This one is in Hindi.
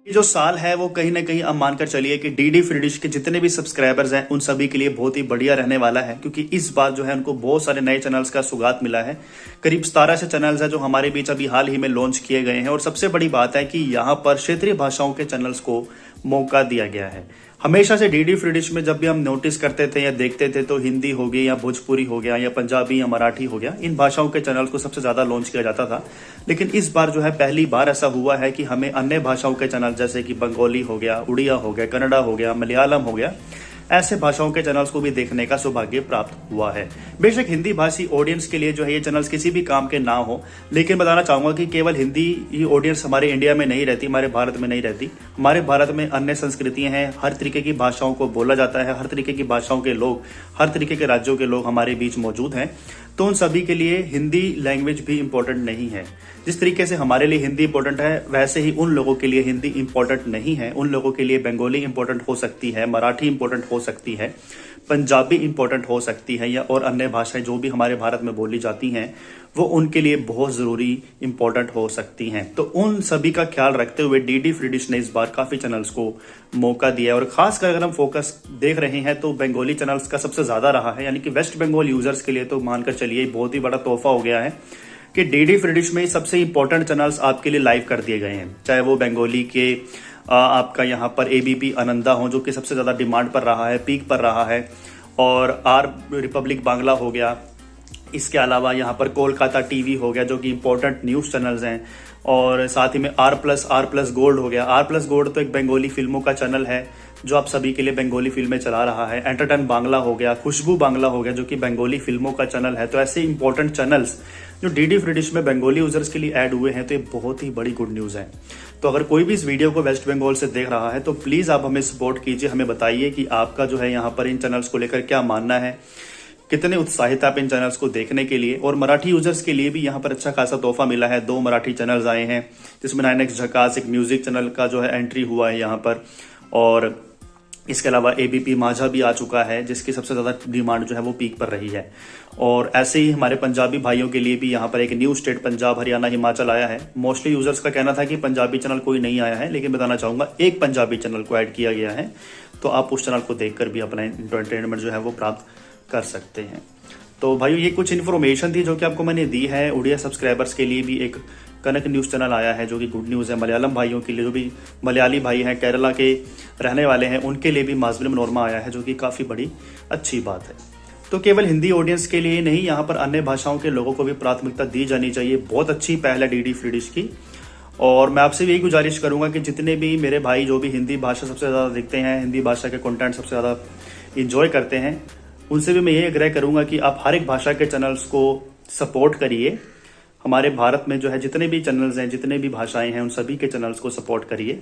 ये जो साल है वो कहीं ना कहीं आप मानकर चलिए कि डीडी फ्री डिश के जितने भी सब्सक्राइबर्स हैं उन सभी के लिए बहुत ही बढ़िया रहने वाला है, क्योंकि इस बार जो है उनको बहुत सारे नए चैनल्स का सुगात मिला है। करीब 17 से चैनल्स हैं जो हमारे बीच अभी हाल ही में लॉन्च किए गए हैं। और सबसे बड़ी बात है कि यहाँ पर क्षेत्रीय भाषाओं के चैनल्स को मौका दिया गया है। हमेशा से डीडी फ्री डिश में जब भी हम नोटिस करते थे या देखते थे तो हिंदी हो गई या भोजपुरी हो गया या पंजाबी या मराठी हो गया, इन भाषाओं के चैनल को सबसे ज्यादा लॉन्च किया जाता था। लेकिन इस बार जो है पहली बार ऐसा हुआ है कि हमें अन्य भाषाओं के चैनल जैसे कि बंगाली हो गया, उड़िया हो गया, कन्नड़ा हो गया, मलयालम हो गया, ऐसे भाषाओं के चैनल्स को भी देखने का सौभाग्य प्राप्त हुआ है। बेशक हिंदी भाषी ऑडियंस के लिए जो है ये चैनल्स किसी भी काम के ना हो, लेकिन बताना चाहूंगा कि केवल हिंदी ही ऑडियंस हमारे इंडिया में नहीं रहती, हमारे भारत में नहीं रहती। हमारे भारत में अन्य संस्कृतियां हैं, हर तरीके की भाषाओं को बोला जाता है, हर तरीके की भाषाओं के लोग, हर तरीके के राज्यों के लोग हमारे बीच मौजूद हैं। तो उन सभी के लिए हिंदी लैंग्वेज भी इंपॉर्टेंट नहीं है। जिस तरीके से हमारे लिए हिंदी इंपॉर्टेंट है, वैसे ही उन लोगों के लिए हिंदी इंपॉर्टेंट नहीं है। उन लोगों के लिए बंगाली इंपॉर्टेंट हो सकती है, मराठी इंपॉर्टेंट हो सकती है, पंजाबी इंपॉर्टेंट हो सकती है, या और अन्य भाषाएं जो भी हमारे भारत में बोली जाती हैं वो उनके लिए बहुत जरूरी इंपॉर्टेंट हो सकती हैं। तो उन सभी का ख्याल रखते हुए डीडी फ्री डिश ने इस बार काफी चैनल्स को मौका दिया है। और खासकर अगर हम फोकस देख रहे हैं तो बंगाली चैनल्स का सबसे ज्यादा रहा है, यानी कि वेस्ट बंगाल यूजर्स के लिए तो मानकर चलिए बहुत ही बड़ा तोहफा हो गया है कि डीडी फ्री डिश में सबसे इंपॉर्टेंट चैनल्स आपके लिए लाइव कर दिए गए हैं। चाहे वो बंगाली के आपका यहाँ पर एबीपी आनंदा हो जो कि सबसे ज्यादा डिमांड पर रहा है, पीक पर रहा है, और आर रिपब्लिक बांग्ला हो गया। इसके अलावा यहाँ पर कोलकाता टीवी हो गया जो कि इंपॉर्टेंट न्यूज चैनल्स हैं, और साथ ही में आर प्लस गोल्ड हो गया। आर प्लस गोल्ड तो एक बंगाली फिल्मों का चैनल है जो आप सभी के लिए बंगाली फिल्में चला रहा है। एंटरटेन बांग्ला हो गया, खुशबू बांग्ला हो गया जो कि बंगाली फिल्मों का चैनल है। तो ऐसे इंपॉर्टेंट चैनल्स जो डीडी फ्री डिश में बंगाली यूजर्स के लिए ऐड हुए हैं, तो ये बहुत ही बड़ी गुड न्यूज है। तो अगर कोई भी इस वीडियो को वेस्ट बंगाल से देख रहा है तो प्लीज आप हमें सपोर्ट कीजिए, हमें बताइए कि आपका जो है यहाँ पर इन चैनल्स को लेकर क्या मानना है, कितने उत्साहित आप इन चैनल्स को देखने के लिए। और मराठी यूजर्स के लिए भी यहाँ पर अच्छा खासा तोहफा मिला है। 2 मराठी चैनल्स आए हैं जिसमें 9X झकास एक म्यूजिक चैनल का जो है एंट्री हुआ है यहाँ पर, और इसके अलावा एबीपी माझा भी आ चुका है जिसकी सबसे ज्यादा डिमांड जो है वो पीक पर रही है। और ऐसे ही हमारे पंजाबी भाइयों के लिए भी यहाँ पर एक न्यू स्टेट पंजाब, हरियाणा, हिमाचल आया है। मोस्टली यूजर्स का कहना था कि पंजाबी चैनल कोई नहीं आया है, लेकिन बताना चाहूंगा एक पंजाबी चैनल को ऐड किया गया है। तो आप उस चैनल को देखकर भी अपना एंटरटेनमेंट जो है वो प्राप्त कर सकते हैं। तो भाइयों ये कुछ इन्फॉर्मेशन थी जो कि आपको मैंने दी है। उड़िया सब्सक्राइबर्स के लिए भी एक कनक न्यूज चैनल आया है जो कि गुड न्यूज है। मलयालम भाइयों के लिए, जो भी मलयाली भाई हैं, केरला के रहने वाले हैं, उनके लिए भी माजविल मनोरमा आया है जो कि काफी बड़ी अच्छी बात है। तो केवल हिंदी ऑडियंस के लिए नहीं, यहाँ पर अन्य भाषाओं के लोगों को भी प्राथमिकता दी जानी चाहिए। बहुत अच्छी पहल है डीडी फ्री डिश की। और मैं आपसे भी यही गुजारिश करूंगा कि जितने भी मेरे भाई जो भी हिंदी भाषा सबसे ज्यादा देखते हैं, हिंदी भाषा के कंटेंट सबसे ज्यादा इंजॉय करते हैं, उनसे भी मैं ये आग्रह करूंगा कि आप हर एक भाषा के चैनल्स को सपोर्ट करिए। हमारे भारत में जो है जितने भी चैनल्स हैं, जितने भी भाषाएं हैं, उन सभी के चैनल्स को सपोर्ट करिए।